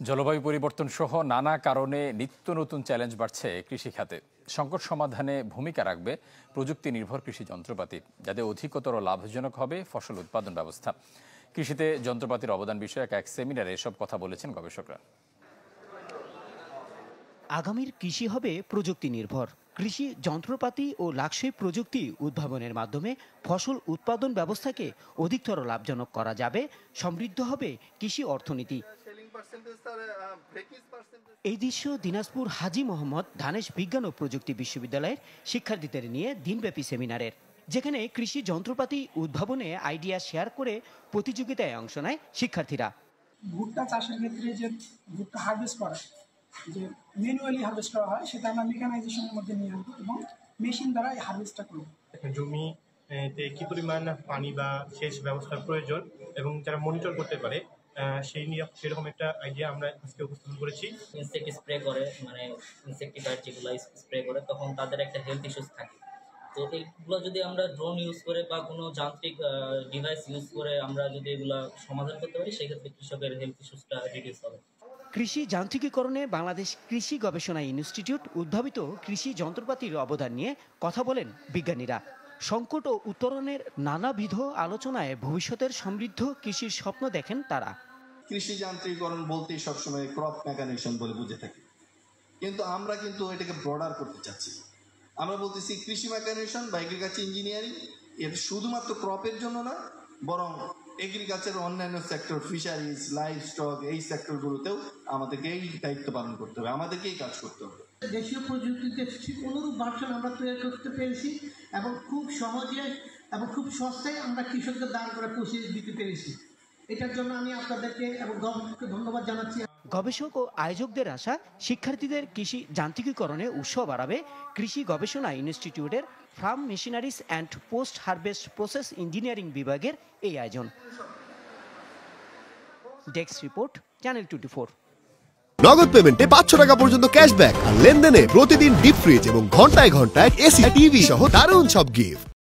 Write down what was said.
জলবায়ু পরিবর্তন সহ নানা কারণে নিত্য নতুন চ্যালেঞ্জ বাড়ছে কৃষি খাতে। সংকট সমাধানে ভূমিকা রাখবে প্রযুক্তি নির্ভর কৃষি যন্ত্রপাতি, যাতে অধিকতর লাভজনক হবে ফসল উৎপাদন ব্যবস্থা। কৃষিতে যন্ত্রপাতির অবদান বিষয়ক এক সেমিনারে এসব কথা বলেছেন গবেষকরা। আগামীর কৃষি হবে প্রযুক্তি নির্ভর। কৃষি যন্ত্রপাতি ও লাক্সই প্রযুক্তি উদ্ভাবনের মাধ্যমে ফসল উৎপাদন ব্যবস্থাকে অধিকতর লাভজনক করা যাবে, সমৃদ্ধ হবে কৃষি অর্থনীতি। এই দৃশ্য দিনাজপুর হাজী মোহাম্মদ ধানেশ বিজ্ঞান ও প্রযুক্তি বিশ্ববিদ্যালয়ের শিক্ষার্থীদের নিয়ে দিনব্যাপী সেমিনারের, যেখানে কৃষি যন্ত্রপাতি উদ্ভাবনে আইডিয়া শেয়ার করে প্রতিযোগিতায় অংশ নেয় শিক্ষার্থীরা। ভুট্টা চাষের ক্ষেত্রে যে ভুট্টা হারভেস্ট করা, যে ম্যানুয়ালি হারভেস্ট করা হয়, সেটা আমরা মেকানাইজেশনের মধ্যে নিয়ে আনবো এবং মেশিন দ্বারা এই হারভেস্টটা করবো। জমিতে কি পরিমাণ পানি বা সেচ ব্যবস্থার প্রয়োজন এবং যারা মনিটর করতে পারে সেরকম একটা আইডিয়া আমরা আজকে উপস্থাপন করেছি। ইনসেক্ট স্প্রে করে, মানে ইনসেক্টিসাইড যেগুলো স্প্রে করে, তখন তাদের একটা হেলথ ইস্যুস থাকে। তো এইগুলো যদি আমরা ড্রোন ইউজ করে বা কোনো যান্ত্রিক ডিভাইস ইউজ করে আমরা যদি এগুলো সমাধান করতে পারি, সেক্ষেত্রে কৃষকের হেলথ ইস্যুসটা রিডিউস হবে। কৃষি যান্ত্রিকীকরণে বাংলাদেশ কৃষি গবেষণা ইনস্টিটিউট উদ্ভাবিত কৃষি যন্ত্রপাতির অবদান নিয়ে কথা বলেন বিজ্ঞানীরা। সংকট ও উত্তরণের নানাবিধ আলোচনায় ভবিষ্যতের সমৃদ্ধ কৃষির স্বপ্ন দেখেন তারা। কৃষি যান্ত্রিকীকরণ বলতেই সবসময় ক্রপ মেকানাইজেশন বলে বুঝে থাকি, কিন্তু আমরা এটাকে ব্রডার করতে চাচ্ছি। আমরা বলতেছি কৃষি মেকানাইজেশন বা এগ্রিকালচার ইঞ্জিনিয়ারিং, এটা শুধুমাত্র ক্রপের জন্য না, বরং এগ্রিকালচার অন্যান্য সেক্টর, ফিশারিজ, লাইভ স্টক, এই সেক্টরগুলোতেও আমাদেরকে এই দায়িত্ব পালন করতে হবে, আমাদেরকে এই কাজ করতে হবে। দেশীয় প্রযুক্তিতে ঠিক অনুরূপ ভার্সন আমরা তৈরি করতে পেরেছি এবং খুব সহজে এবং খুব সস্তায় আমরা কৃষকদের দান করে পৌঁছে দিতে পেরেছি। এটার জন্য আমি আপনাদেরকে এবং গভর্নমেন্টকে ধন্যবাদ জানাচ্ছি। গবেষক ও আয়োজকদের আশা, শিক্ষার্থীদের কৃষি যান্ত্রিকীকরণে উৎসাহ বাড়াবে কৃষি গবেষণা ইনস্টিটিউটের farm machineries and post harvest process engineering বিভাগের এই আয়োজন। Desk report, channel 24। নগদ পেমেন্টে 500 টাকা পর্যন্ত ক্যাশব্যাক আর লেনদেনে প্রতিদিন ডিপ ফ্রিজ এবং ঘন্টায় ঘন্টায় এসি টিভি সহ দারুণ সব গিফট।